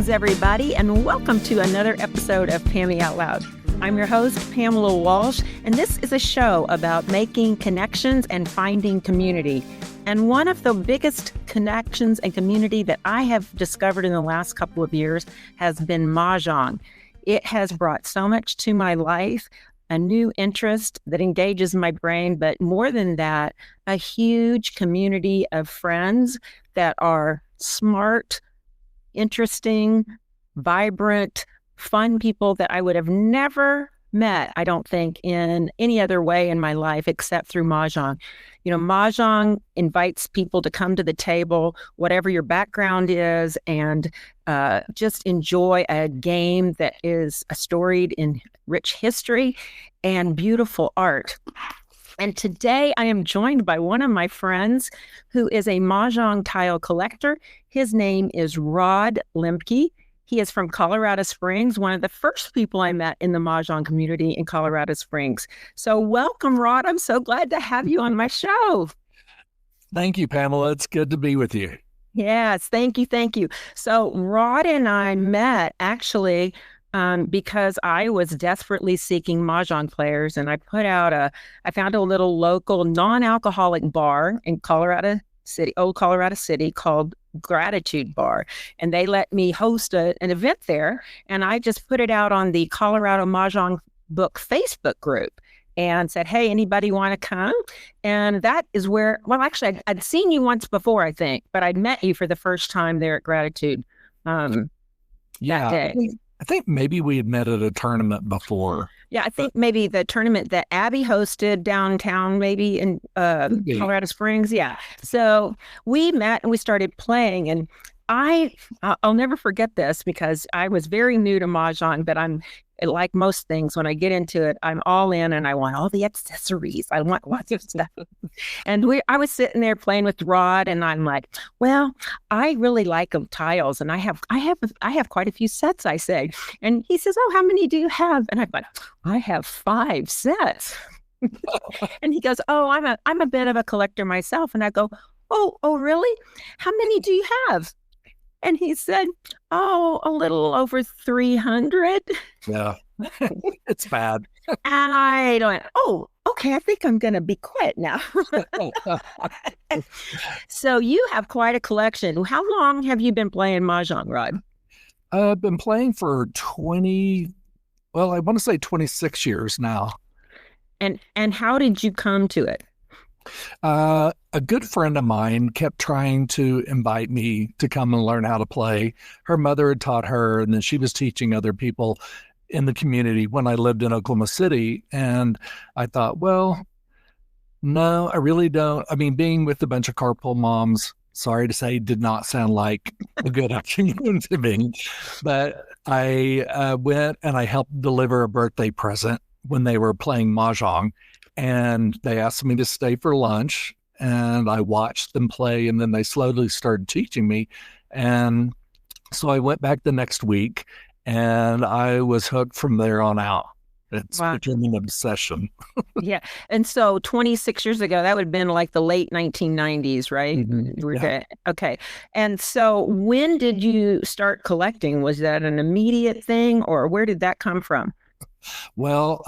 Greetings, everybody, and welcome to another episode of Pammy Out Loud. I'm your host, Pamela Walsh, and this is a show about making connections and finding community. And one of the biggest connections and community that I have discovered in the last couple of years has been MahJong. It has brought so much to my life, a new interest that engages my brain, but more than that, a huge community of friends that are smart, interesting, vibrant, fun people that I would have never met, I don't think, in any other way in my life except through MahJong. You know, MahJong invites people to come to the table, whatever your background is, and just enjoy a game that is storied in rich history and beautiful art. And today I am joined by one of my friends who is a MahJong tile collector. His name is Rod Lemke. He is from Colorado Springs, one of the first people I met in the MahJong community in Colorado Springs. So welcome, Rod. I'm so glad to have you on my show. Thank you, Pamela. It's good to be with you. Yes, thank you, thank you. So Rod and I met actually because I was desperately seeking MahJong players, and I found a little local non-alcoholic bar in old Colorado City called Gratitude Bar, and they let me host an event there, and I just put it out on the Colorado MahJong Book Facebook group and said, hey, anybody want to come? And that is where, well, actually, I'd seen you once before, I think, but I'd met you for the first time there at Gratitude that day. I think maybe we had met at a tournament before. Yeah, I think maybe the tournament that Abby hosted downtown, maybe in Colorado Springs. Yeah. So we met and we started playing, and I'll never forget this because I was very new to MahJong, but I'm like most things, when I get into it, I'm all in and I want all the accessories. I want lots of stuff. And I was sitting there playing with Rod, and I'm like, well, I really like tiles, and I have quite a few sets, I say. And he says, oh, how many do you have? And I'm like, I have 5 sets. And he goes, oh, I'm a bit of a collector myself. And I go, oh, really? How many do you have? And he said, oh, a little over 300. Yeah, it's bad. And I went, oh, okay, I think I'm going to be quiet now. So you have quite a collection. How long have you been playing MahJong, Rod? I've been playing for I want to say 26 years now. And how did you come to it? A good friend of mine kept trying to invite me to come and learn how to play. Her mother had taught her, and then she was teaching other people in the community when I lived in Oklahoma City. And I thought, well, no, I really don't. I mean, being with a bunch of carpool moms, sorry to say, did not sound like a good afternoon to me. But I went and I helped deliver a birthday present when they were playing MahJong. And they asked me to stay for lunch, and I watched them play, and then they slowly started teaching me. And so I went back the next week, and I was hooked from there on out. It's become an obsession. Yeah. And so 26 years ago, that would have been like the late 1990s, right? Mm-hmm. Yeah. Okay. And so when did you start collecting? Was that an immediate thing, or where did that come from? Well,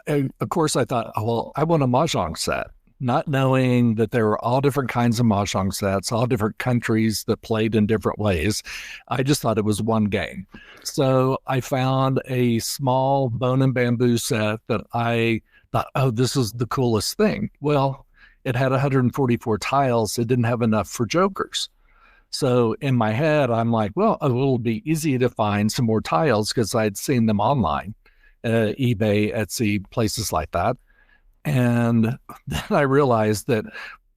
of course, I thought, well, I want a MahJong set, not knowing that there were all different kinds of MahJong sets, all different countries that played in different ways. I just thought it was one game. So I found a small bone and bamboo set that I thought, oh, this is the coolest thing. Well, it had 144 tiles. It didn't have enough for jokers. So in my head, I'm like, well, it'll be easy to find some more tiles because I'd seen them online. eBay, Etsy, places like that. And then I realized that,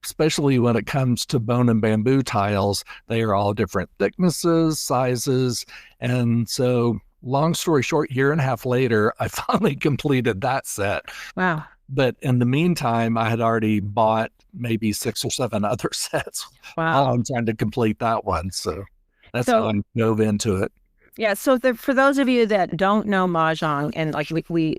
especially when it comes to bone and bamboo tiles, they are all different thicknesses, sizes. And so, long story short, 1.5 years later, I finally completed that set. Wow. But in the meantime, I had already bought maybe 6 or 7 other sets. Wow. While I'm trying to complete that one. So that's how I dove into it. Yeah. So for those of you that don't know MahJong, and like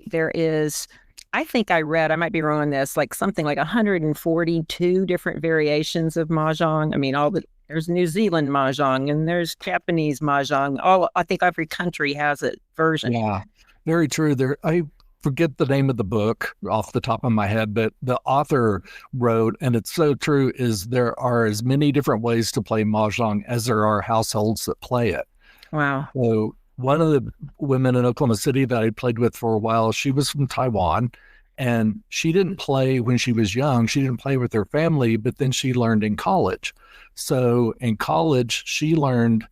there is, I think I read, I might be wrong on this, like something like 142 different variations of MahJong. I mean, all the There's New Zealand mahjong and there's Japanese mahjong. All I think every country has a version. Yeah, very true. I forget the name of the book off the top of my head, but the author wrote, and it's so true, is there are as many different ways to play mahjong as there are households that play it. Wow. So one of the women in Oklahoma City that I played with for a while, she was from Taiwan, and she didn't play when she was young. She didn't play with her family, but then she learned in college. So in college, she learned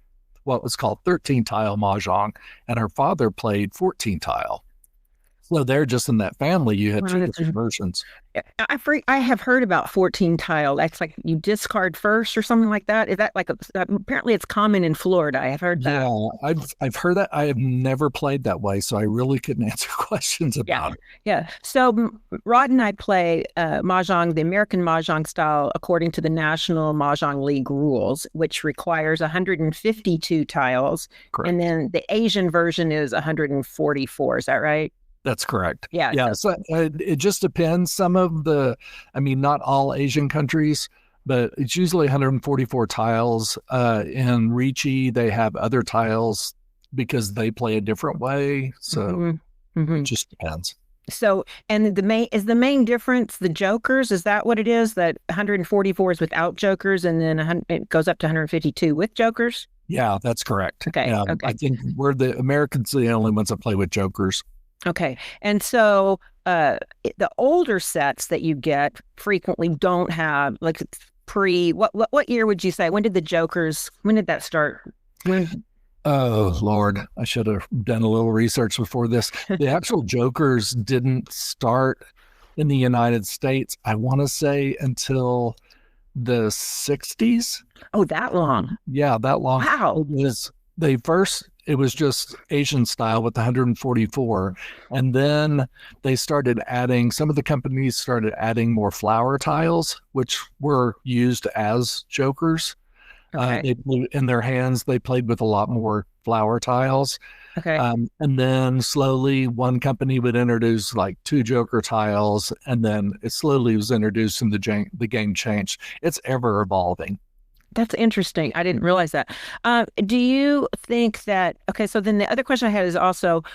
what was called 13 tile mahjong, and her father played 14 tile. So they're just in that family. You had Wow, two that's different versions. I have heard about 14 tile. That's like you discard first or something like that. Is that like apparently it's common in Florida. I have heard that. Yeah, I've heard that. I have never played that way, so I really couldn't answer questions about it. Yeah. So Rod and I play mahjong, the American mahjong style, according to the National Mahjong League rules, which requires 152 tiles, Correct. and then the Asian version is 144. Is that right? That's correct. Yeah. Yeah. So it just depends. Not all Asian countries, but it's usually 144 tiles. In Ricci, they have other tiles because they play a different way. So it just depends. So, and the main difference the jokers? Is that what it is? That 144 is without jokers, and then it goes up to 152 with jokers? Yeah, that's correct. Okay. Yeah, okay. I think we're the Americans, the only ones that play with jokers. Okay. And so the older sets that you get frequently don't have like what year would you say? When did that start? Oh, Lord, I should have done a little research before this. The actual jokers didn't start in the United States, I want to say, until the 60s. Oh, that long? Yeah, that long. Wow. It was just Asian style with 144. And then some of the companies started adding more flower tiles, which were used as jokers. Okay. In their hands, they played with a lot more flower tiles. Okay. And then slowly one company would introduce like 2 joker tiles, and then it slowly was introduced and the game changed. It's ever evolving. That's interesting. I didn't realize that. Do you think that, okay, so then the other question I had is also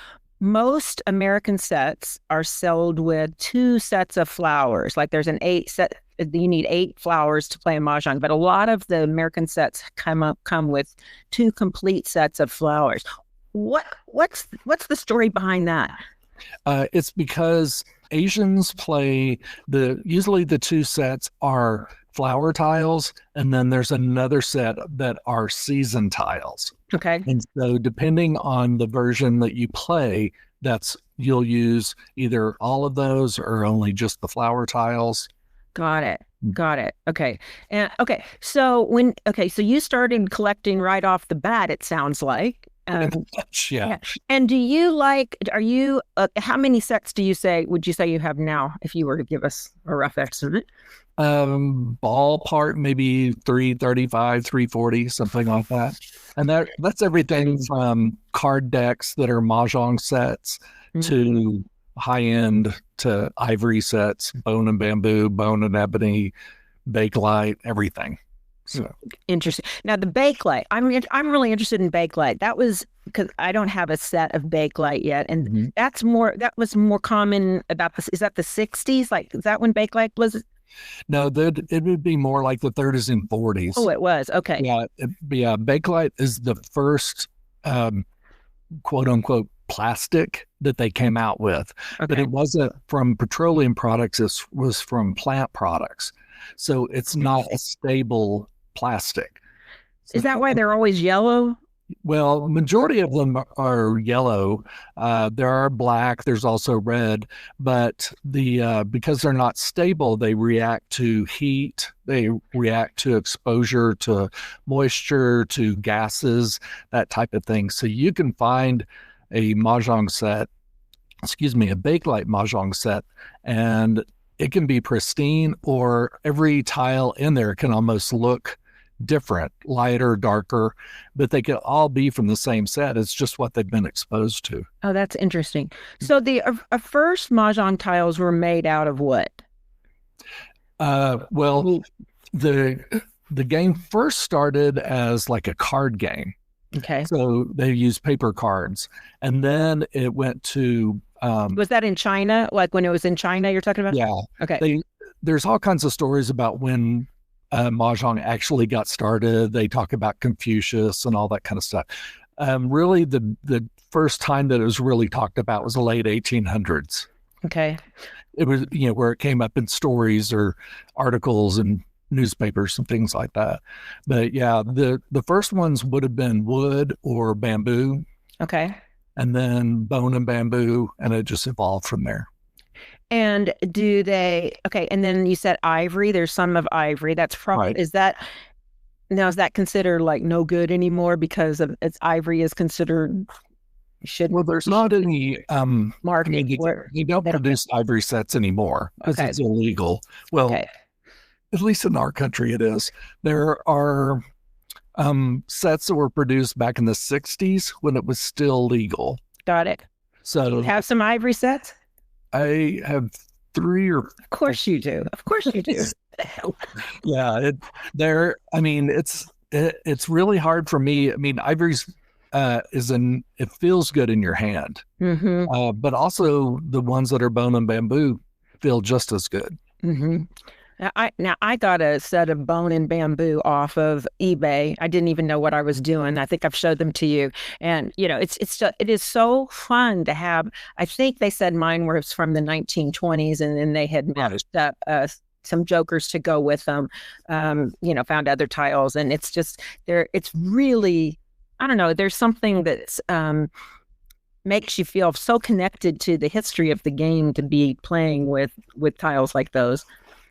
most American sets are sold with 2 sets of flowers. Like there's an 8 set, you need 8 flowers to play a mahjong, but a lot of the American sets come with 2 complete sets of flowers. What's the story behind that? It's because Asians play usually the 2 sets are flower tiles, and then there's another set that are season tiles. Okay. And so depending on the version that you play, you'll use either all of those or only just the flower tiles. Got it. Okay. And so so you started collecting right off the bat, it sounds like. Yeah. And how many sets would you say you have now, if you were to give us a rough estimate? Ballpark, maybe 335, 340, something like that. And that's everything from card decks that are mahjong sets to high-end to ivory sets, bone and bamboo, bone and ebony, bakelite, everything. So interesting. Now the bakelite, I'm really interested in bakelite. That was because I don't have a set of bakelite yet, and that was more common about this. Is that the 60s? Like, is that when bakelite was? No, it would be more like the 30s and 40s. Oh, it was. Okay. Yeah. Bakelite is the first quote unquote plastic that they came out with, but it wasn't from petroleum products. It was from plant products. So it's not a stable plastic. Is that why they're always yellow? Well, majority of them are yellow. There are black. There's also red, but because they're not stable, they react to heat. They react to exposure to moisture, to gases, that type of thing. So you can find a bakelite mahjong set, and it can be pristine, or every tile in there can almost look different, lighter, darker, but they could all be from the same set. It's just what they've been exposed to. Oh, that's interesting. So the first mahjong tiles were made out of what? Well, the the game first started as like a card game. Okay. So they used paper cards, and then it went to Was that in China? Like when it was in China you're talking about? yeah. Okay. There's all kinds of stories about when MahJong actually got started. They talk about Confucius and all that kind of stuff. Really, the first time that it was really talked about was the late 1800s. Okay. It was, where it came up in stories or articles and newspapers and things like that. But yeah, the first ones would have been wood or bamboo. Okay. And then bone and bamboo, and it just evolved from there. And and then you said ivory. There's some of ivory. That's probably, Right. is that considered like no good anymore because of its ivory is considered, Well, there's not any market. you don't produce ivory sets anymore because Okay. it's illegal. Well, Okay. at least in our country it is. There are sets that were produced back in the 60s when it was still legal. Got it. So Have some ivory sets? I have 3 or Of course you do. Of course you do. yeah, it's really hard for me. I mean, ivory's it feels good in your hand. Mm-hmm. But also the ones that are bone and bamboo feel just as good. Mm-hmm. I got a set of bone and bamboo off of eBay. I didn't even know what I was doing. I think I've showed them to you, and it is so fun to have. I think they said mine was from the 1920s, and then they had matched up some jokers to go with them. Found other tiles, and it's just there. It's really, I don't know. There's something that's makes you feel so connected to the history of the game to be playing with tiles like those.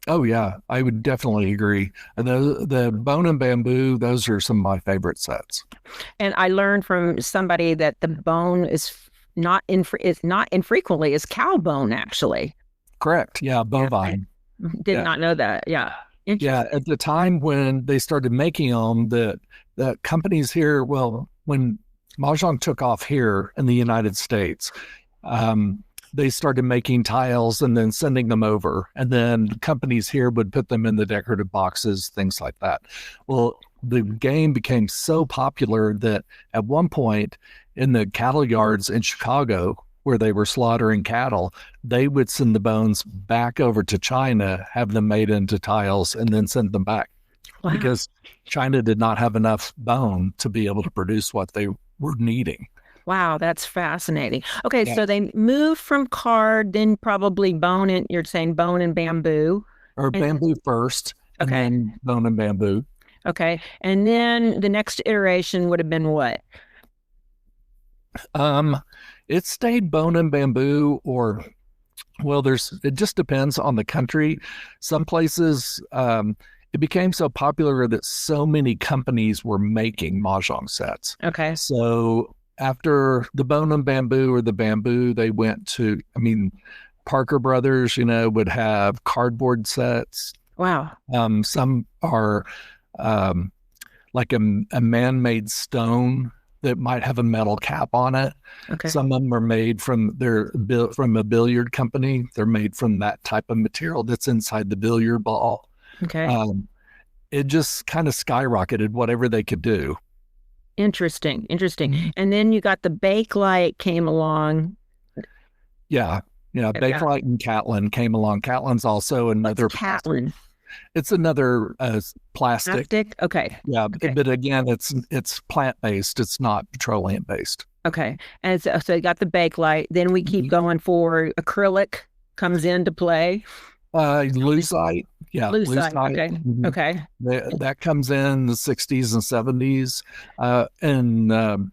Oh yeah, I would definitely agree. And the bone and bamboo, those are some of my favorite sets. And I learned from somebody that the bone is not infrequently is cow bone actually. Correct. Yeah, bovine. Did not know that. Yeah. Yeah, at the time when they started making them, the companies here, well, when MahJong took off here in the United States, they started making tiles and then sending them over. And then companies here would put them in the decorative boxes, things like that. Well, the game became so popular that at one point in the cattle yards in Chicago, where they were slaughtering cattle, they would send the bones back over to China, have them made into tiles, and then send them back. Wow. Because China did not have enough bone to be able to produce what they were needing. Wow, that's fascinating. Okay, yeah. So they moved from card, then probably bone, and you're saying bone and bamboo. Or bamboo first, and then bone and bamboo. Okay, and then the next iteration would have been what? It stayed bone and bamboo, or, well, it just depends on the country. Some places, it became so popular that so many companies were making MahJong sets. Okay. So after the bone and bamboo or the bamboo, they went to, Parker Brothers, would have cardboard sets. Wow. Some are like a man-made stone that might have a metal cap on it. Okay. Some of them are made from a billiard company. They're made from that type of material that's inside the billiard ball. Okay. It just kind of skyrocketed whatever they could do. Interesting. And then you got the Bakelite came along. Yeah. Bakelite and Catlin came along. Catlin's also another. What's Catlin? It's another plastic. Plastic? Okay. Yeah, okay. But again, it's plant-based. It's not petroleum-based. Okay. And so you got the Bakelite. Then we keep going forward. Acrylic comes into play. Lucite. Yeah. Lucite. Okay. Mm-hmm. Okay. That comes in the 60s and 70s. And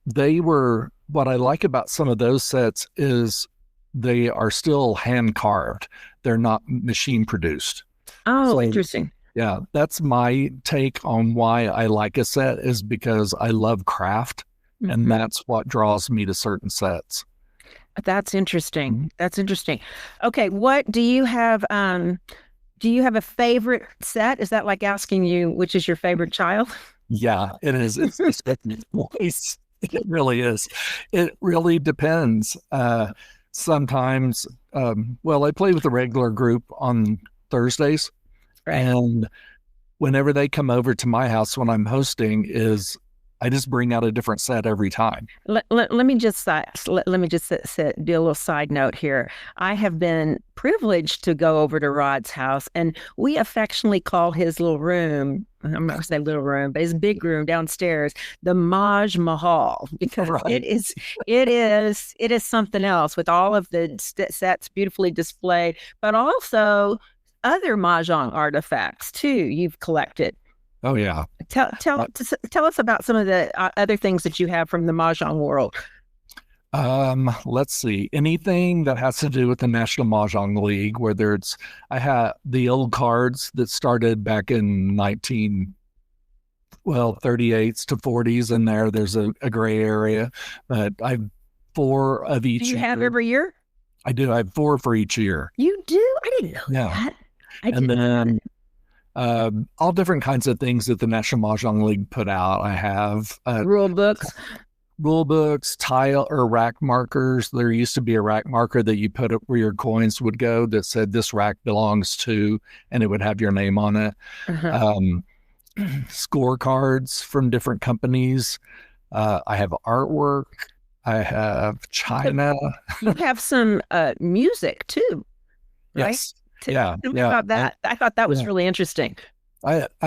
they were, what I like about some of those sets is they are still hand carved. They're not machine produced. Oh, so, interesting. Yeah. That's my take on why I like a set, is because I love craft. Mm-hmm. And that's what draws me to certain sets. That's interesting. Okay, what do you have? Do you have a favorite set? Is that like asking you which is your favorite child? Yeah, it is. It really is. It really depends. Sometimes, I play with a regular group on Thursdays, right. And whenever they come over to my house when I'm hosting is I just bring out a different set every time. Let me just do a little side note here. I have been privileged to go over to Rod's house, and we affectionately call his little room, I'm not going to say little room, but his big room downstairs, the Maj Mahal, because Right. it is something else with all of the sets beautifully displayed, but also other MahJong artifacts too you've collected. Oh, yeah. Tell us about some of the other things that you have from the MahJong world. Let's see. Anything that has to do with the National MahJong League, whether it's I have the old cards that started back in 38s to 40s in there. There's a gray area, but I've 4 of each. Do you have year. every year? I do. I have 4 for each year. You do? I didn't know that. And then all different kinds of things that the National MahJong League put out. I have rule books, tile or rack markers. There used to be a rack marker that you put up where your coins would go that said this rack belongs to, and it would have your name on it. Scorecards from different companies. I have artwork. I have china. You have some music too, right? Yes. Yeah. About that. I thought that was really interesting.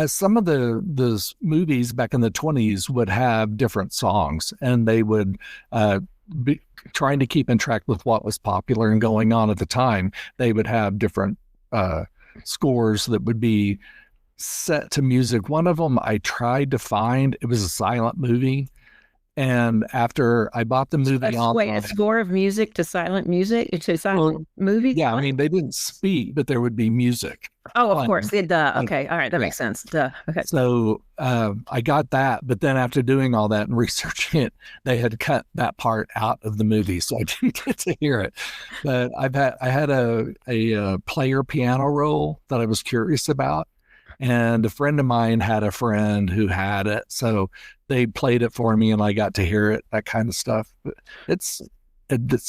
Some of the movies back in the 20s would have different songs, and they would be trying to keep in track with what was popular and going on at the time. They would have different scores that would be set to music. One of them I tried to find, it was a silent movie. And after I bought the movie a score of music to silent music to silent movie? Yeah, I mean, they didn't speak, but there would be music. Oh, of course. Okay. All right. That makes sense. Okay. So I got that, but then after doing all that and researching it, they had cut that part out of the movie, so I didn't get to hear it. But I had a player piano roll that I was curious about. And a friend of mine had a friend who had it. So they played it for me and I got to hear it, that kind of stuff. But it's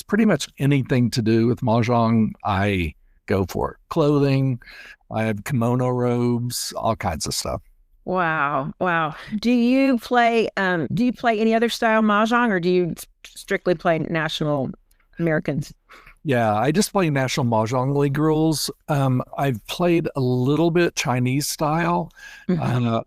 pretty much anything to do with MahJong, I go for it. Clothing, I have kimono robes, all kinds of stuff. Wow. Do you play any other style MahJong, or do you strictly play national Americans? Yeah, I just play National MahJong League rules. I've played a little bit Chinese style. I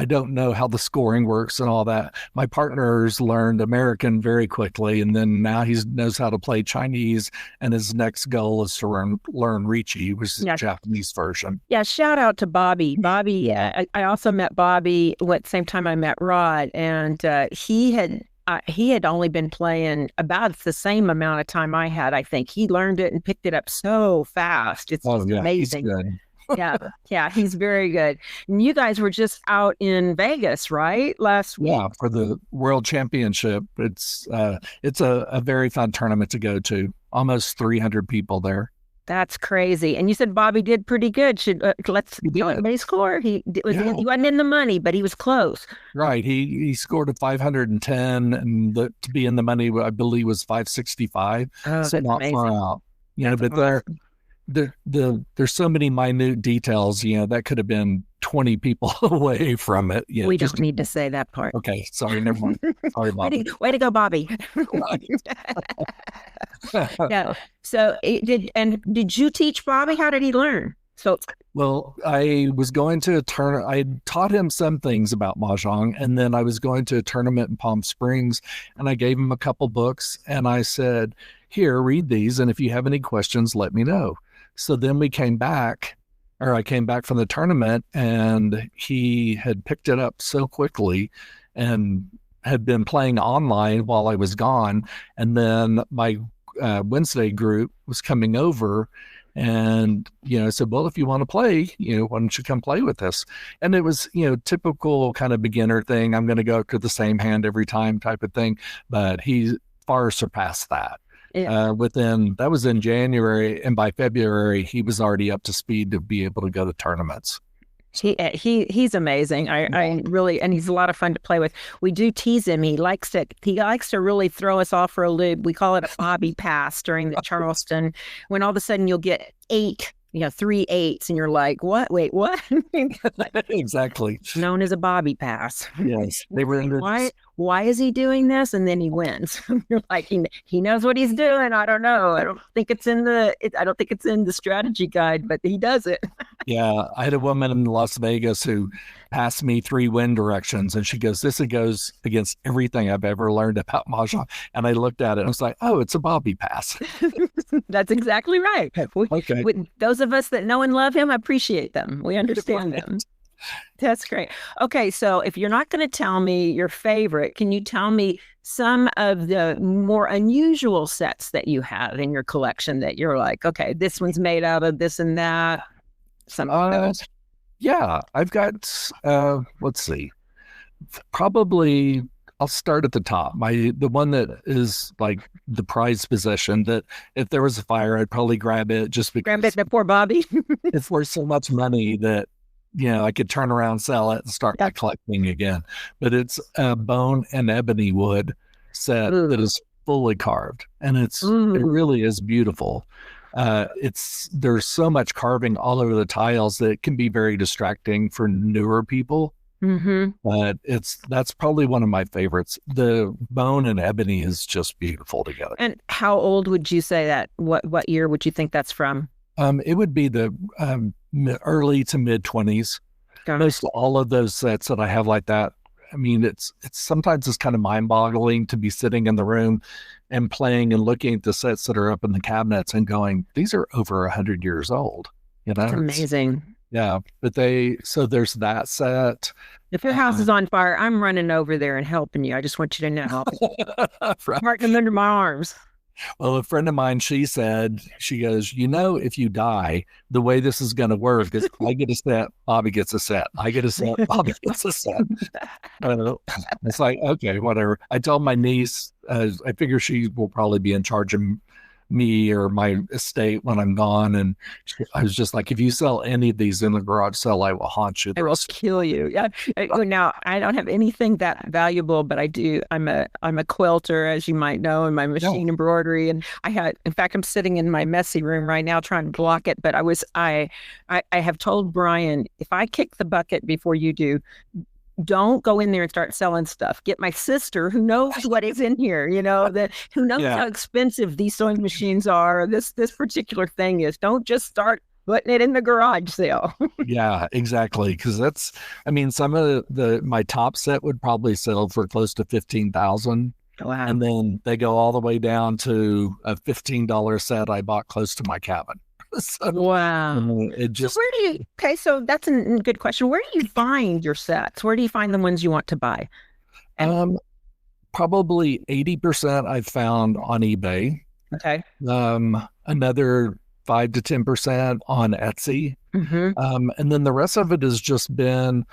don't know how the scoring works and all that. My partner's learned American very quickly, and then now he knows how to play Chinese, and his next goal is to learn Riichi, which is the Japanese version. Yeah, shout out to Bobby. Bobby, I also met Bobby at the same time I met Rod, and he had only been playing about the same amount of time I had. I think he learned it and picked it up so fast. It's amazing. He's good. Yeah, he's very good. And you guys were just out in Vegas, right? Last week. Yeah, for the World Championship. It's a very fun tournament to go to. Almost 300 people there. That's crazy. And you said Bobby did pretty good. Let's tell everybody score. He wasn't in the money, but he was close. Right. He scored a 510, and to be in the money, I believe, was 565. Oh, so not amazing. far out. But there's so many minute details. That could have been 20 people away from it. We don't need to say that part. Okay, sorry, never mind. Sorry, Bobby. Way to go, Bobby. Yeah. So did you teach Bobby? How did he learn? Well, I was going to I taught him some things about MahJong, and then I was going to a tournament in Palm Springs, and I gave him a couple books, and I said, "Here, read these, and if you have any questions, let me know." So then I came back from the tournament, and he had picked it up so quickly and had been playing online while I was gone. And then my Wednesday group was coming over, and I said, well, if you want to play, why don't you come play with us? And it was typical kind of beginner thing. I'm going to go to the same hand every time type of thing, but he far surpassed that. Yeah. That was in January, and by February he was already up to speed to be able to go to tournaments. He's amazing. I really, and he's a lot of fun to play with. We do tease him. He likes to really throw us off for a loop. We call it a Bobby pass during the Charleston, when all of a sudden you'll get 8 Yeah, 3/8, and you're like, what? Wait, what? Exactly. Known as a Bobby pass. Yes, they were in Why is he doing this? And then he wins. You're like, he knows what he's doing. I don't know. I don't think it's in the strategy guide, but he does it. Yeah, I had a woman in Las Vegas who passed me 3 wind directions, and she goes, "This goes against everything I've ever learned about mahjong." And I looked at it and I was like, "Oh, it's a Bobby pass." That's exactly right. Okay. With those of us that know and love him, appreciate them. We understand them. That's great. Okay, so if you're not going to tell me your favorite, can you tell me some of the more unusual sets that you have in your collection that you're like, okay, this one's made out of this and that? Some of those. Yeah, I've got, let's see, probably I'll start at the top. The one that is like the prized possession that if there was a fire, I'd probably grab it just because Grab it, the poor Bobby. it's worth so much money that, I could turn around, sell it, and start my collecting again. But it's a bone and ebony wood set that is fully carved, and it really is beautiful. There's so much carving all over the tiles that it can be very distracting for newer people. But that's probably one of my favorites. The bone and ebony is just beautiful together. And how old would you say that? What year would you think that's from? It would be the early to mid 20s. Most all of those sets that I have like that. I mean, it's sometimes it's kind of mind-boggling to be sitting in the room and playing and looking at the sets that are up in the cabinets and going, these are over 100 years old. That's amazing. Yeah, but so there's that set. If your house is on fire, I'm running over there and helping you. I just want you to know. Right. Parking them under my arms. Well, a friend of mine, she goes, if you die, the way this is going to work is I get a set, Bobby gets a set. I get a set, Bobby gets a set. It's like, okay, whatever. I told my niece, I figure she will probably be in charge of me or my estate when I'm gone. And I was just like, if you sell any of these in the garage sale, I will haunt you. I will kill you. Yeah. Now I don't have anything that valuable, but I do. I'm a quilter, as you might know, and my machine embroidery. And in fact, I'm sitting in my messy room right now trying to block it. But I have told Brian, if I kick the bucket before you do, don't go in there and start selling stuff. Get my sister who knows what is in here, who knows how expensive these sewing machines are, this particular thing is. Don't just start putting it in the garage sale. Yeah, exactly. Because some of my top set would probably sell for close to $15,000. Wow. And then they go all the way down to a $15 set I bought close to my cabin. So, wow. So that's a good question. Where do you find your sets? Where do you find the ones you want to buy? Probably 80% I've found on eBay. Okay. Another 5 to 10% on Etsy. And then the rest of it has just been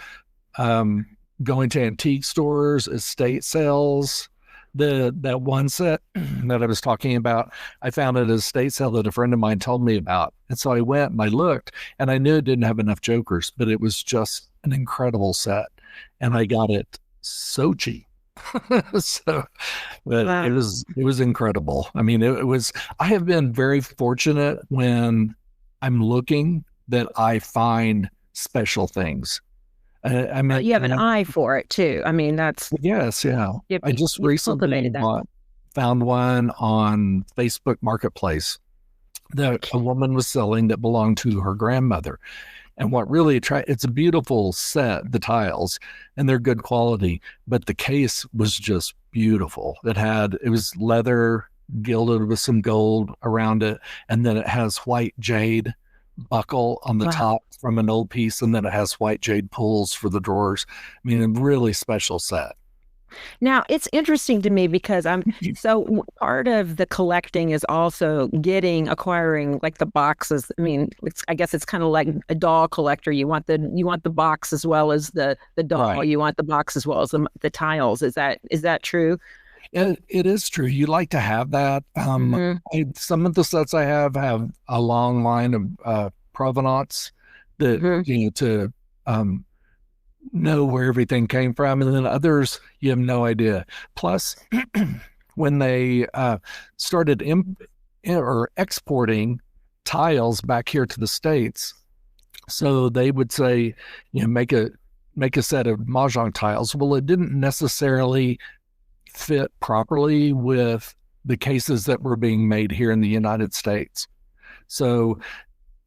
going to antique stores, estate sales. That one set that I was talking about, I found at a estate sale that a friend of mine told me about. And so I went and I looked, and I knew it didn't have enough jokers, but it was just an incredible set. And I got it so cheap. Wow. It was incredible. I mean, I have been very fortunate when I'm looking that I find special things. You have an eye for it too. I mean, that's yes, yeah. I just recently found one on Facebook Marketplace that a woman was selling that belonged to her grandmother. And what really it's a beautiful set, the tiles, and they're good quality, but the case was just beautiful. It was leather gilded with some gold around it, and then it has white jade buckle on the top from an old piece, and then it has white jade pulls for the drawers. I mean, a really special set. Now, it's interesting to me because part of the collecting is also acquiring like the boxes. I mean, I guess it's kind of like a doll collector. You want the box as well as the doll. Right. You want the box as well as the tiles. Is that true? It is true. You like to have that. Some of the sets I have a long line of provenance that to know where everything came from, and then others you have no idea. Plus, when they started exporting tiles back here to the States. So they would say, make a set of MahJong tiles. Well, it didn't necessarily fit properly with the cases that were being made here in the United States. So,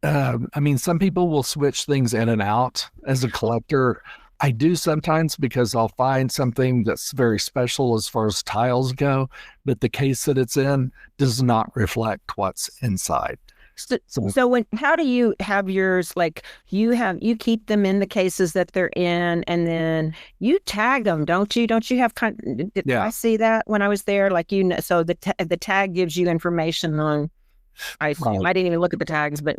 some people will switch things in and out. As a collector, I do sometimes, because I'll find something that's very special as far as tiles go, but the case that it's in does not reflect what's inside. So how do you have yours? Like you keep them in the cases that they're in, and then you tag them, don't you? Don't you have did I see that when I was there? Like, so the tag gives you information on. I assume. I didn't even look at the tags, but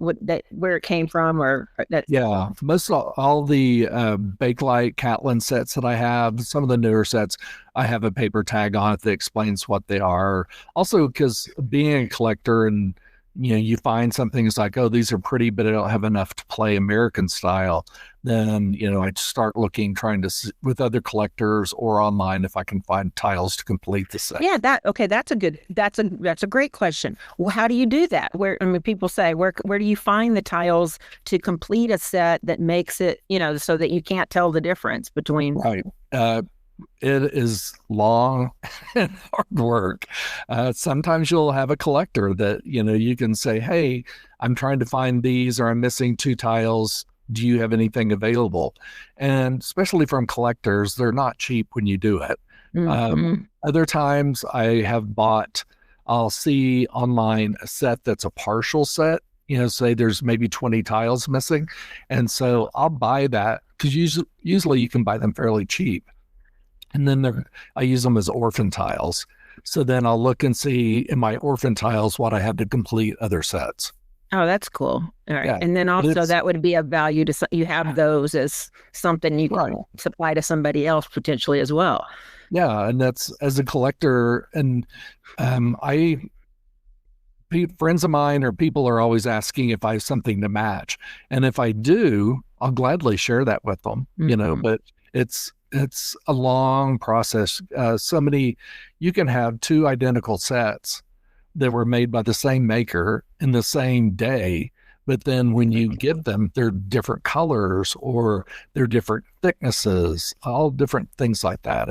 where it came from, or that. Yeah, most all the Bakelite Catlin sets that I have, some of the newer sets, I have a paper tag on it that explains what they are. Also, because being a collector, and you find something that's like, oh, these are pretty, but I don't have enough to play American style. Then, I start looking, trying to see with other collectors or online if I can find tiles to complete the set. Yeah, that's a great question. Well, how do you do that? People say, where do you find the tiles to complete a set that makes it, so that you can't tell the difference between. Right. It is long and hard work. Sometimes you'll have a collector that, you can say, hey, I'm trying to find these, or I'm missing 2 tiles. Do you have anything available? And especially from collectors, they're not cheap when you do it. Mm-hmm. Other times I'll see online a set that's a partial set, say there's maybe 20 tiles missing. And so I'll buy that, because usually you can buy them fairly cheap. And then I use them as orphan tiles. So then I'll look and see in my orphan tiles what I have to complete other sets. Oh, that's cool. All right. Yeah, and then also that would be of value to you have those as something you can supply to somebody else potentially as well. Yeah. And that's as a collector. And friends of mine or people are always asking if I have something to match. And if I do, I'll gladly share that with them, but it's a long process. You can have 2 identical sets that were made by the same maker in the same day, but then when you get them, they're different colors or they're different thicknesses, all different things like that.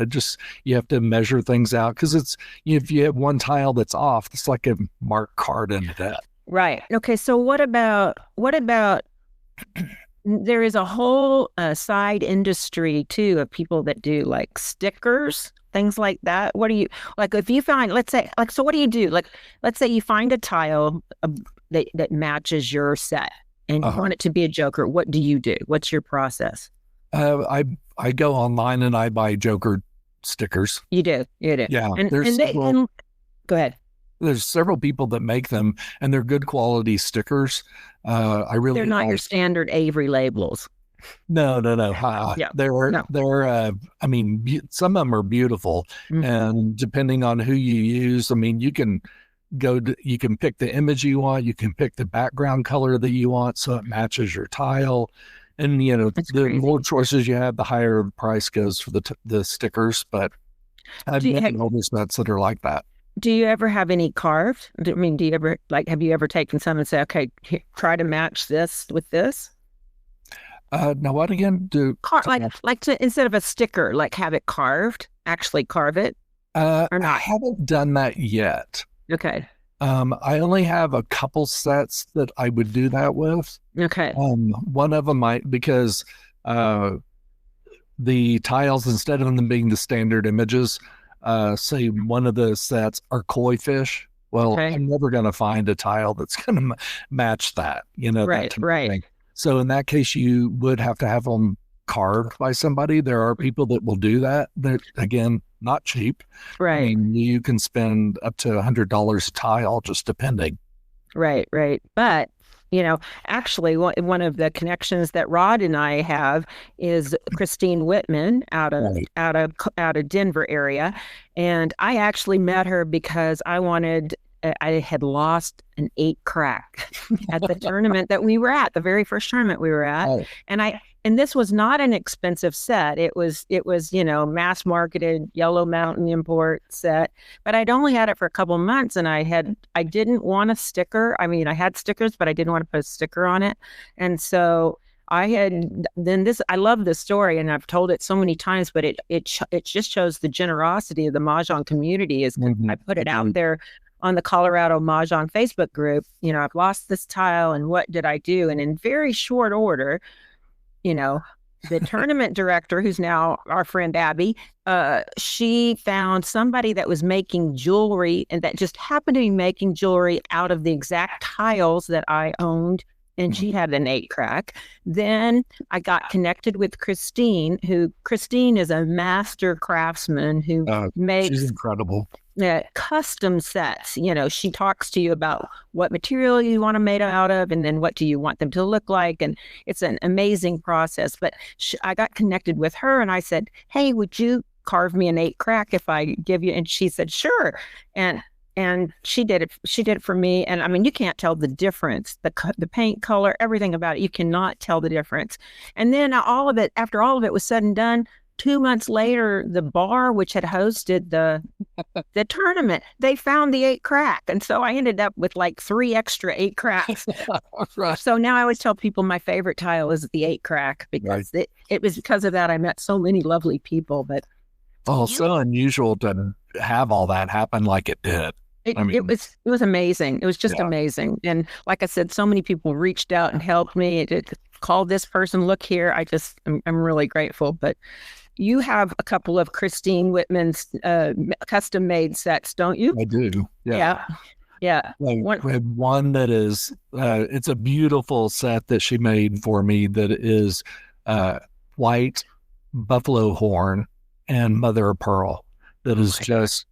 You have to measure things out, because if you have one tile that's off, it's like a marked card in debt. Right. Okay. So what about there is a whole side industry too of people that do like stickers, things like that. What do you, like, if you find, let's say, like, so what do you do? Like, let's say you find a tile that matches your set and you want it to be a Joker. What do you do? What's your process? I go online and I buy Joker stickers. You do. Yeah. Go ahead. There's several people that make them, and they're good quality stickers. They're not your standard Avery labels. No. Yeah. They're some of them are beautiful, and depending on who you use, you can you can pick the image you want, you can pick the background color that you want, so it matches your tile. And the more choices you have, the higher the price goes for the stickers. But I've made older sets that are like that. Do you ever have any carved? Do you ever, have you ever taken some and say, okay, try to match this with this? Now what again? Instead of a sticker, have it carved, actually carve it, or not? I haven't done that yet. Okay. I only have a couple sets that I would do that with. Okay. One of them might, because the tiles, instead of them being the standard images, say one of the sets are koi fish. Well, okay. I'm never going to find a tile that's going to match that, Right. Thing. So in that case, you would have to have them carved by somebody. There are people that will do that. They're, again, not cheap. Right. You can spend up to $100 a tile, just depending. Right. But actually, one of the connections that Rod and I have is Christine Whitman out of Denver area, and I actually met her because I had lost an 8 crack at the tournament that we were at, the very first tournament we were at, and And this was not an expensive set. It was, mass marketed Yellow Mountain import set, but I'd only had it for a couple months, and I didn't want a sticker. I mean, I had stickers, but I didn't want to put a sticker on it. And so I love this story, and I've told it so many times, but it just shows the generosity of the MahJong community. I put it out there on the Colorado MahJong Facebook group. I've lost this tile, and what did I do? And in very short order, the tournament director, who's now our friend Abby, she found somebody that was making jewelry, and that just happened to be making jewelry out of the exact tiles that I owned. And she had an 8-crack. Then I got connected with Christine is a master craftsman who makes she's incredible. Custom sets. She talks to you about what material you want them made out of, and then what do you want them to look like. And it's an amazing process. But I got connected with her, and I said, hey, would you carve me an 8-crack if I give you? And she said, sure. And she did it. She did it for me. And I mean, you can't tell the difference, the paint color, everything about it. You cannot tell the difference. And then after all of it was said and done, 2 months later, the bar, which had hosted the tournament, they found the 8-crack. And so I ended up with like 3 extra 8-cracks. Right. So now I always tell people my favorite tile is the 8-crack, because it was because of that I met so many lovely people. But so unusual to have all that happen like it did. It was amazing. It was just amazing. And like I said, so many people reached out and helped me. Call this person, look here. I'm really grateful. But you have a couple of Christine Whitman's custom made sets, don't you? I do. Yeah. We had one that is, it's a beautiful set that she made for me that is white buffalo horn and mother of pearl. That is just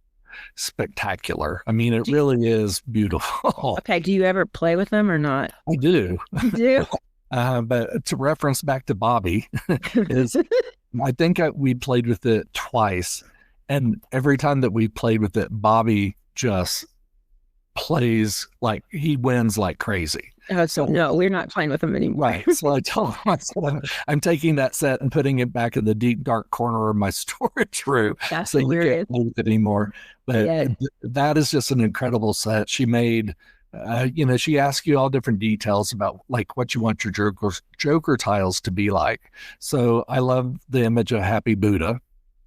spectacular. I mean, it really is beautiful. Okay. Do you ever play with them or not? I do. You do? But to reference back to Bobby, I think we played with it twice. And every time that we played with it, Bobby just plays like he wins like crazy. Oh, so no, we're not playing with them anymore. Right. So I told him, I said, I'm taking that set and putting it back in the deep, dark corner of my storage room. That's so hilarious. You can't play with it anymore. But that is just an incredible set. She made, she asked you all different details about like what you want your Joker tiles to be like. So I love the image of Happy Buddha.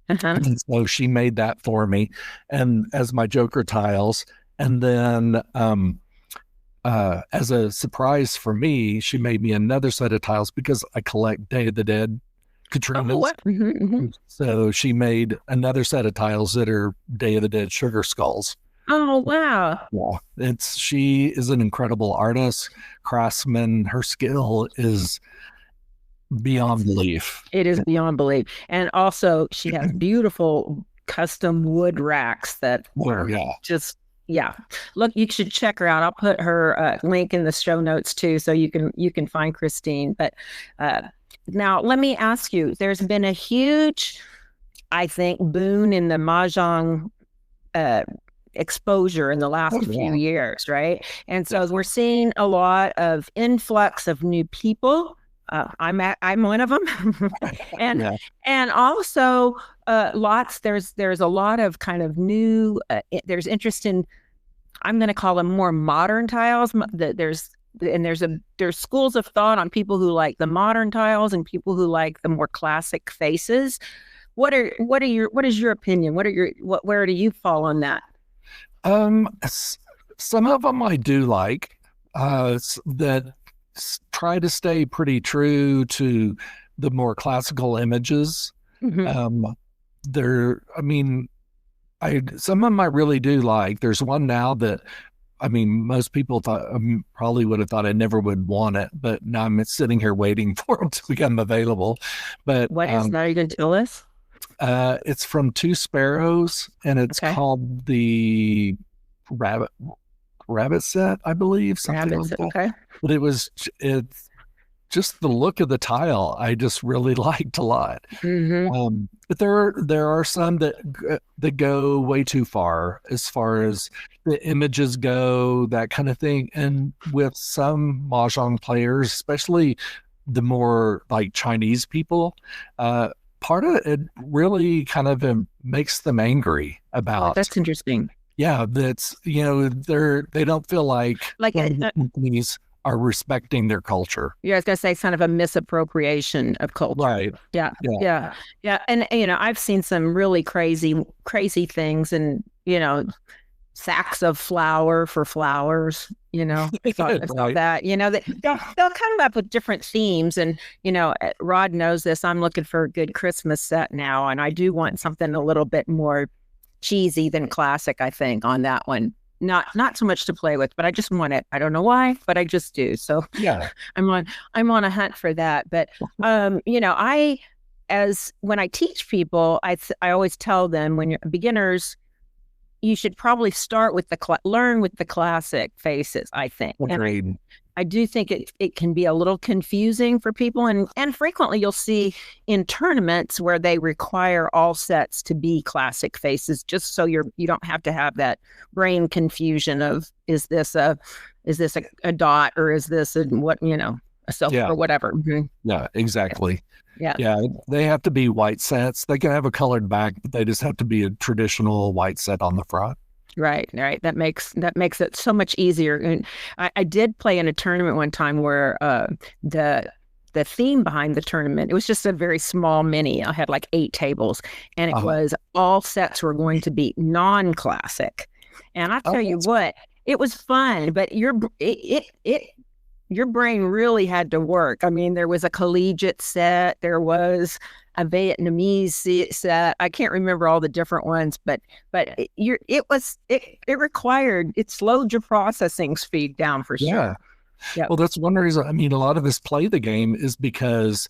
And so she made that for me and as my Joker tiles. And then, as a surprise for me, she made me another set of tiles because I collect Day of the Dead Katrinas. So she made another set of tiles that are Day of the Dead sugar skulls. Oh, wow. Yeah. She is an incredible artist, craftsman. Her skill is beyond belief. It is beyond belief. And also she has beautiful custom wood racks that just, look, you should check her out. I'll put her link in the show notes too, so you can find Christine. But now let me ask you, there's been a huge, I think, boon in the MahJong exposure in the last few years, right? And so we're seeing a lot of influx of new people. I'm one of them, and also there's a lot of kind of new there's interest in, I'm going to call them more modern tiles. There's schools of thought on people who like the modern tiles and people who like the more classic faces. What is your opinion? Where do you fall on that? Some of them I do like that try to stay pretty true to the more classical images. Some of them I really do like. There's one now that, most people thought probably would have thought I never would want it, but now I'm sitting here waiting for them to become available. But what is that? Are you going to tell us? It's from Two Sparrows, and it's called the Rabbit set, I believe. Something like that. Okay. But it's just the look of the tile I just really liked a lot. But there are some that go way too far as the images go, that kind of thing. And with some MahJong players, especially the more like Chinese people, part of it really kind of makes them angry Oh, about, that's interesting. yeah, that's, they don't feel like Like, companies are respecting their culture. yeah, I was gonna say it's kind of a misappropriation of culture. Right. Yeah, Yeah. yeah, yeah. And I've seen some really crazy things, and sacks of flour for flowers. I saw Right. that. They'll come up with different themes, and Rod knows this. I'm looking for a good Christmas set now, and I do want something a little bit more cheesy than classic. I think on that one. Not so much to play with, but I just want it. I don't know why, but I just do. So Yeah. I'm on a hunt for that. But I as when I teach people, I always tell them, when you're beginners, you should probably start with learn with the classic faces, I think. Agreed. And I do think it can be a little confusing for people, and frequently you'll see in tournaments where they require all sets to be classic faces, just so you don't have to have that brain confusion of, is this a dot, or is this a self, Yeah. or whatever. Mm-hmm. Yeah, exactly. Yeah. Yeah, they have to be white sets. They can have a colored back, but they just have to be a traditional white set on the front. Right. That makes it so much easier. And I did play in a tournament one time where the theme behind the tournament, it was just a very small mini. I had like 8 tables, and it was all sets were going to be non-classic. And I tell you what, it was fun, but your brain really had to work. I mean, there was a collegiate set, there was a Vietnamese set. I can't remember all the different ones, but it slowed your processing speed down for sure. Yeah. Yep. Well, that's one reason. I mean, a lot of us play the game is because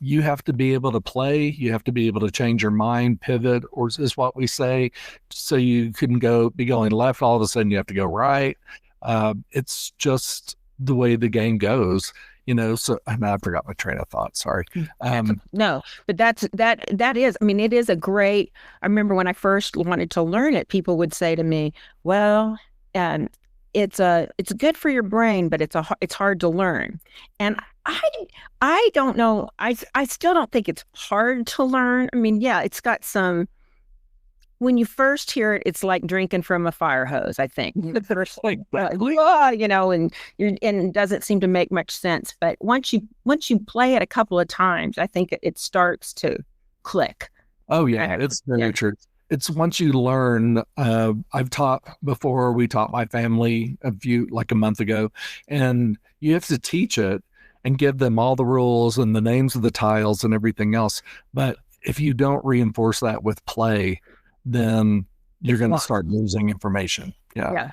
you have to be able to play. You have to be able to change your mind, pivot, or is what we say. So you couldn't be going left. All of a sudden, you have to go right. It's just the way the game goes. So I forgot my train of thought. Sorry. No, but that is, I mean, it is a great, I remember when I first wanted to learn it, people would say to me, well, it's good for your brain, but it's hard to learn. And I don't know. I still don't think it's hard to learn. I mean, yeah, it's got some, when you first hear it, it's like drinking from a fire hose, I think. The first, and it doesn't seem to make much sense. But once you play it a couple of times, I think it starts to click. Oh yeah, it's very true. It's once you learn. I've taught before. We taught my family a month ago, and you have to teach it and give them all the rules and the names of the tiles and everything else. But if you don't reinforce that with play, then you're going to start losing information. Yeah.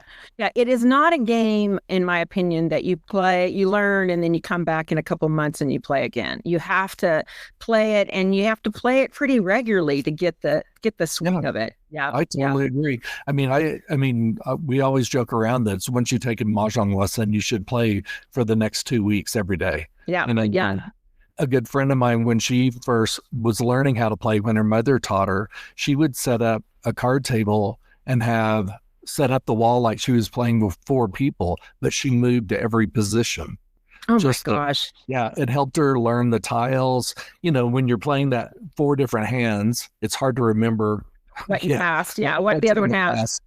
It is not a game, in my opinion, that you play, you learn, and then you come back in a couple months and you play again. You have to play it, and you have to play it pretty regularly to get the swing of it. Yeah, I totally agree. I mean, we always joke around that once you take a MahJong lesson, you should play for the next 2 weeks every day. Yeah, a good friend of mine, when she first was learning how to play, when her mother taught her, she would set up a card table and have set up the wall like she was playing with 4 people, but she moved to every position. Oh my gosh. It helped her learn the tiles. When you're playing that 4 different hands, it's hard to remember what you passed. Yeah, what the other one has.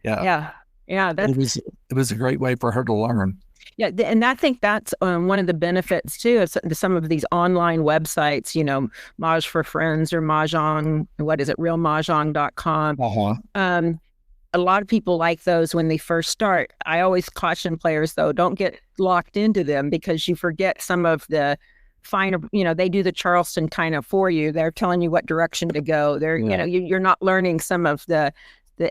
Yeah. It was a great way for her to learn. Yeah, and I think that's one of the benefits too of some of these online websites, Maj for Friends or MahJong, what is it, realmahjong.com. A lot of people like those when they first start. I always caution players, though, don't get locked into them, because you forget some of the finer, they do the Charleston kind of for you. They're telling you what direction to go. You're not learning some of the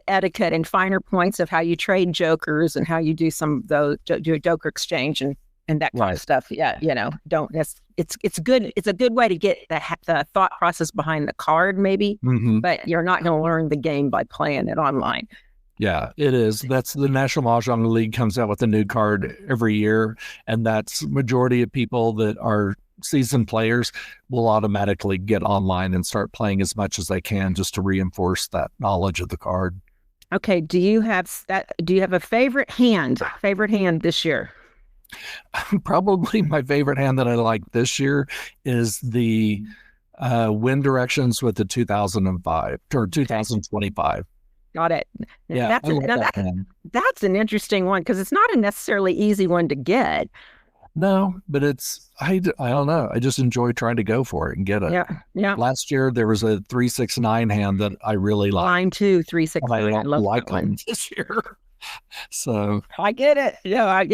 etiquette and finer points of how you trade jokers and how you do some of those, do a joker exchange and that kind of stuff. Yeah, don't. It's good. It's a good way to get the thought process behind the card, maybe, but you're not going to learn the game by playing it online. Yeah, it is. That's the National MahJong League comes out with a new card every year, and that's majority of people that are seasoned players will automatically get online and start playing as much as they can just to reinforce that knowledge of the card. Okay, do you have a favorite hand this year? Probably my favorite hand that I like this year is the wind directions with the 2005 or 2025. Got it. Yeah, I love Now that hand. that's an interesting one because it's not a necessarily easy one to get. No, but I don't know. I just enjoy trying to go for it and get it. Yeah, yeah. Last year there was a 369 hand that I really liked. Line 2, 3, 6, And I 9. I don't love like that one. them this year. So I get it. Yeah,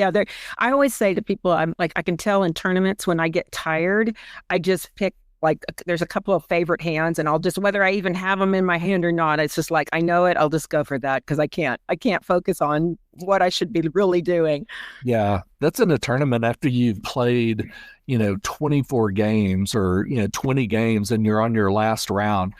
I always say to people, I'm like, I can tell in tournaments when I get tired, I just pick like there's a couple of favorite hands, and I'll just whether I even have them in my hand or not. It's just like I know it. I'll just go for that because I can't focus on what I should be really doing. yeah, that's in a tournament after you've played, 24 games or 20 games, and you're on your last round.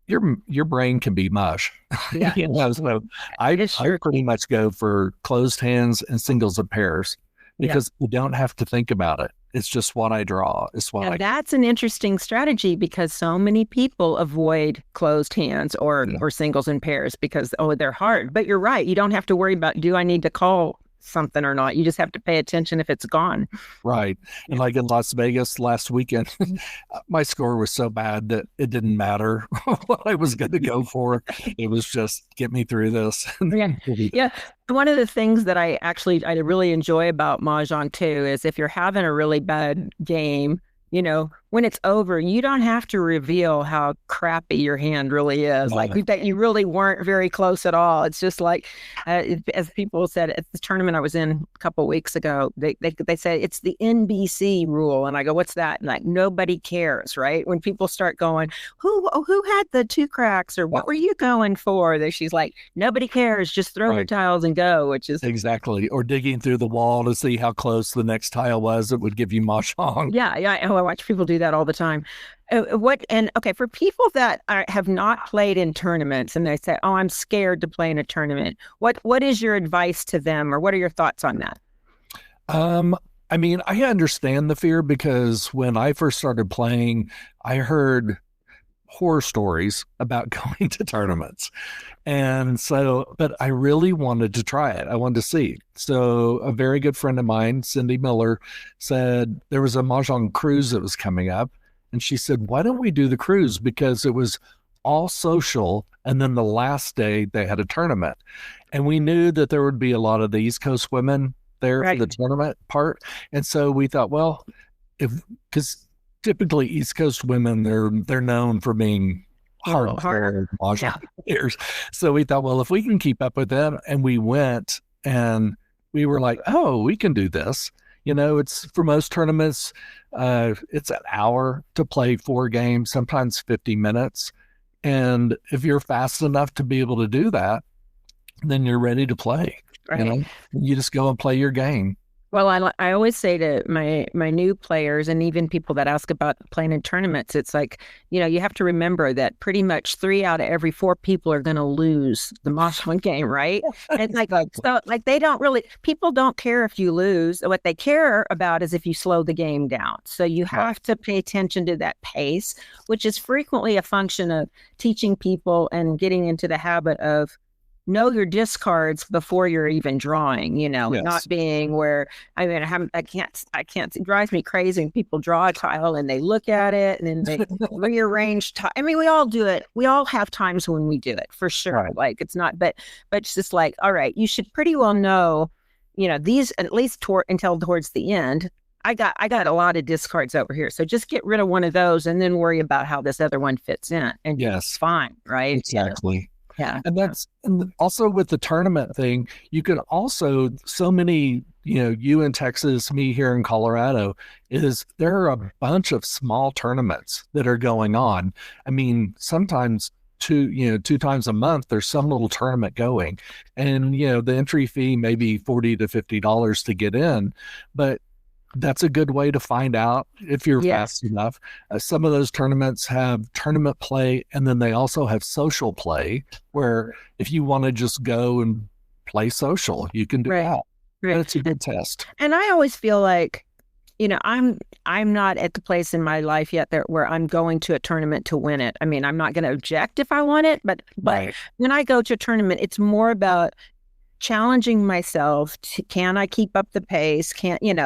Your brain can be mush. Yeah, So I pretty much go for closed hands and singles and pairs because you don't have to think about it. It's just what I draw. It's what that's an interesting strategy because so many people avoid closed hands or singles and pairs because they're hard. But you're right. You don't have to worry about do I need to call something or not. You just have to pay attention if it's gone. Right. And like in Las Vegas last weekend, my score was so bad that it didn't matter what I was going to go for. It was just get me through this. Yeah. One of the things that I really enjoy about MahJong too is if you're having a really bad game, when it's over, you don't have to reveal how crappy your hand really is. Like that you really weren't very close at all. It's just like, as people said at the tournament I was in a couple of weeks ago, they said it's the NBC rule. And I go, what's that? And like, nobody cares, right? When people start going, who had the 2 cracks or what were you going for? She's like, nobody cares. Just throw your tiles and go, which is. Exactly. Or digging through the wall to see how close the next tile was. It would give you MahJong. Yeah. I watch people do that all the time. For people that have not played in tournaments and they say, "Oh, I'm scared to play in a tournament," what is your advice to them, or what are your thoughts on that? I mean, I understand the fear because when I first started playing, I heard horror stories about going to tournaments. And so, but I really wanted to try it. I wanted to see. So a very good friend of mine, Cindy Miller, said there was a MahJong cruise that was coming up. And she said, why don't we do the cruise? Because it was all social. And then the last day they had a tournament. And we knew that there would be a lot of the East Coast women there for the tournament part. And so we thought, well, because typically East Coast women, they're known for being hardcore MahJong players. So we thought, well, if we can keep up with them, and we went and we were like, oh, we can do this. It's for most tournaments, it's an hour to play 4 games, sometimes 50 minutes. And if you're fast enough to be able to do that, then you're ready to play. Right. You just go and play your game. Well, I always say to my new players and even people that ask about playing in tournaments, it's like, you have to remember that pretty much 3 out of every 4 people are going to lose the MahJong game, right? And they don't really, people don't care if you lose. What they care about is if you slow the game down. So you have to pay attention to that pace, which is frequently a function of teaching people and getting into the habit of know your discards before you're even drawing, not being where, I can't, it drives me crazy when people draw a tile and they look at it and then they rearrange. We all do it. We all have times when we do it for sure. Right. Like it's not, but it's just like, all right, you should pretty well know, these at least until towards the end. I got a lot of discards over here. So just get rid of one of those and then worry about how this other one fits in. And it's fine, right? Exactly. Yeah. And also with the tournament thing, you could also, so many, you in Texas, me here in Colorado, there are a bunch of small tournaments that are going on. I mean, sometimes 2 times a month, there's some little tournament going, and, the entry fee may be $40 to $50 to get in, but that's a good way to find out if you're fast enough. Some of those tournaments have tournament play, and then they also have social play, where if you want to just go and play social, you can do that. Right. And it's a good test. And I always feel like, I'm not at the place in my life yet where I'm going to a tournament to win it. I mean, I'm not going to object if I want it, but when I go to a tournament, it's more about challenging myself to, can I keep up the pace?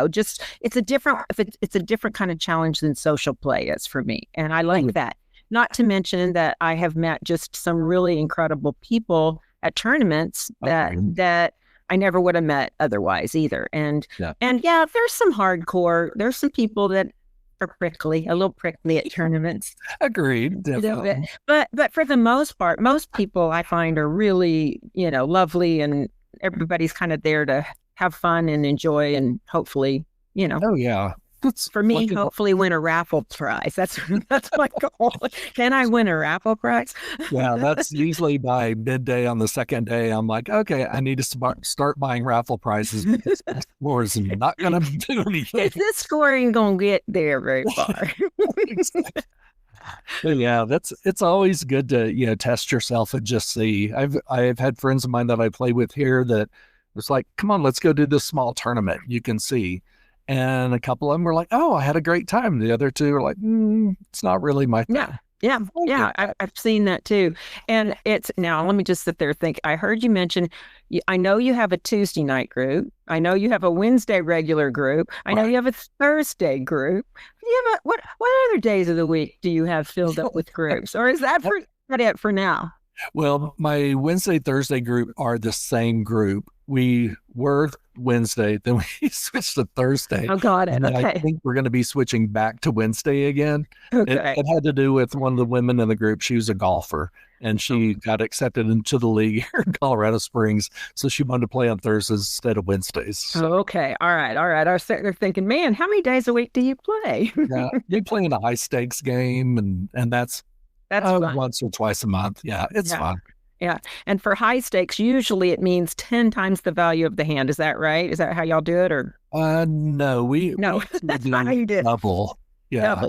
Just, it's a different kind of challenge than social play is for me. And I like that. Not to mention that I have met just some really incredible people at tournaments that I never would have met otherwise either. And there's some people that are a little prickly at tournaments. Agreed. Definitely. But for the most part, most people I find are really, lovely, and everybody's kind of there to have fun and enjoy, and hopefully, Oh yeah. For me, hopefully win a raffle prize. That's my goal. Can I win a raffle prize? Yeah, that's usually by midday on the second day. I'm like, okay, I need to start buying raffle prizes because this score is not going to do anything. This score ain't going to get there very far. Yeah, it's always good to test yourself and just see. I've had friends of mine that I play with here that was like, come on, let's go do this small tournament. You can see. And a couple of them were like, oh, I had a great time. The other two are like, it's not really my thing. Yeah. I've seen that too. And now let me just sit there and think. I heard you mention, I know you have a Tuesday night group. I know you have a Wednesday regular group. I know you have a Thursday group. What other days of the week do you have filled up with groups? Or is that it for now? Well, my Wednesday, Thursday group are the same group. We were Wednesday, then we switched to Thursday. Oh, got it. Okay. I think we're going to be switching back to Wednesday again. Okay. It had to do with one of the women in the group. She was a golfer, and she got accepted into the league here in Colorado Springs. So she wanted to play on Thursdays instead of Wednesdays. Oh, okay. All right. I was sitting there thinking, man, how many days a week do you play? Yeah, you play in a high stakes game, and that's fun. Once or twice a month. Yeah, it's fun. Yeah. And for high stakes, usually it means 10 times the value of the hand. Is that right? Is that how y'all do it? Or no, that's not how you do it. Double. Yeah.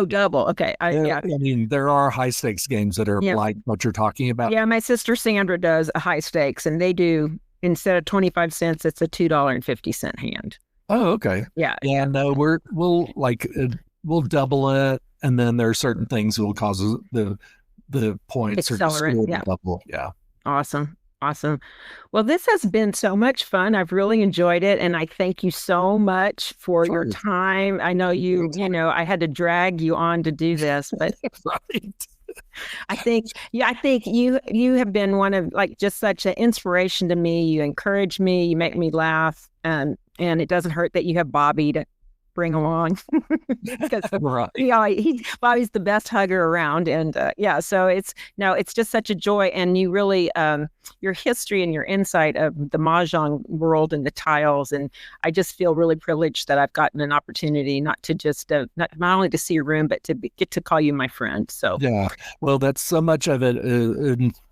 Double. Okay. I mean, there are high stakes games that are like what you're talking about. Yeah. My sister Sandra does a high stakes, and they do, instead of 25 cents, it's a $2.50 hand. Oh, okay. Yeah. Yeah. No, we'll double it. And then there are certain things that will cause the points accelerate. Or double. Yeah. Awesome. Well, this has been so much fun. I've really enjoyed it. And I thank you so much for your time. I know I had to drag you on to do this, but right. I think you have been one of just such an inspiration to me. You encourage me, you make me laugh. And it doesn't hurt that you have Bobby to bring along because Bobby's the best hugger around, and so it's just such a joy. And you really your history and your insight of the MahJong world and the tiles, and I just feel really privileged that I've gotten an opportunity not to just not only to see your room, but to get to call you my friend. So well, that's so much of it.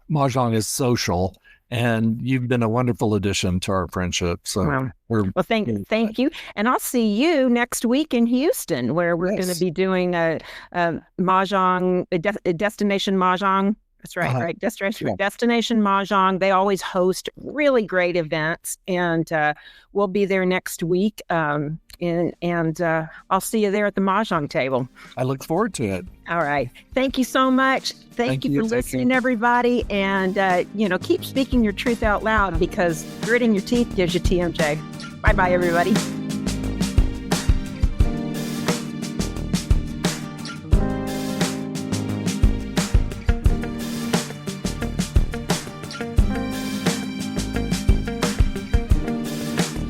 MahJong is social. And you've been a wonderful addition to our friendship. So thank you. And I'll see you next week in Houston, where we're going to be doing a MahJong, a Destination MahJong. That's right, right? Destination MahJong. They always host really great events, and we'll be there next week. And I'll see you there at the MahJong table. I look forward to it. All right. Thank you so much. Thank you for listening, everybody. And, keep speaking your truth out loud, because gritting your teeth gives you TMJ. Bye-bye, everybody.